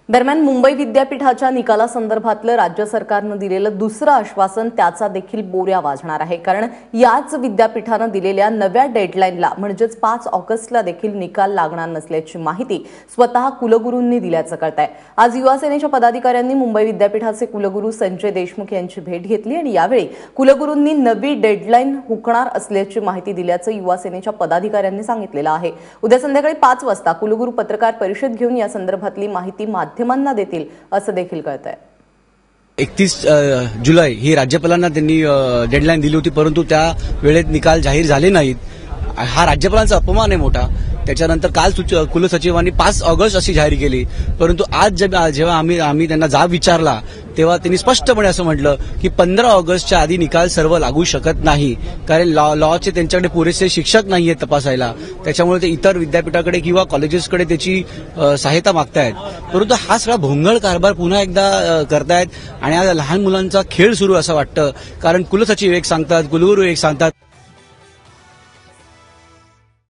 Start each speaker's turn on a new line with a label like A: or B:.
A: दरम्यान मुंबई विद्यापीठाच्या निकालासंदर्भातलं राज्य सरकारनं दिलेलं दुसरं आश्वासन त्याचा देखील बोऱ्या वाजणार आहे। कारण याच विद्यापीठानं दिलेल्या नव्या डेडलाईनला म्हणजेच 5 ऑगस्टला देखील निकाल लागणार नसल्याची माहिती स्वतः कुलगुरूंनी दिल्याचं कळतंय। आज युवा सेनेच्या पदाधिकाऱ्यांनी मुंबई विद्यापीठाचे कुलगुरू संजय देशमुख यांची भेट घेतली आणि यावेळी कुलगुरूंनी नवी डेडलाईन हुकणार असल्याची माहिती दिल्याचं युवा सेनेच्या पदाधिकाऱ्यांनी सांगितलेलं आहे। उद्या संध्याकाळी 5 वाजता कुलगुरू पत्रकार परिषद घेऊन या संदर्भातली माहिती माध्यमांना देतील असं देखील कळतंय।
B: 31 जुलै ही राज्यपालांना त्यांनी डेडलाईन दिली होती, परंतु त्या वेळेत निकाल जाहीर झाले नाहीत। हा राज्यपालांचा अपमान आहे मोठा। त्याच्यानंतर काल कुलसचिवांनी 5 ऑगस्ट अशी जाहीर केली, परंतु आज जेव्हा आम्ही त्यांना जाब विचारला तेव्हा त्यांनी स्पष्टपणे असं म्हटलं की 15 ऑगस्टच्या आधी निकाल सर्व लागू शकत नाही, कारण लॉचे त्यांच्याकडे पुरेसे शिक्षक नाहीये तपासायला। त्याच्यामुळे ते इतर विद्यापीठाकडे किंवा कॉलेजेसकडे त्याची सहायता मागतायत। परंतु हा सगळा भोंगळ कारभार पुन्हा एकदा करतायत आणि आज लहान मुलांचा खेळ सुरू असं वाटतं, कारण कुलसचिव एक सांगतात, कुलगुरू एक सांगतात।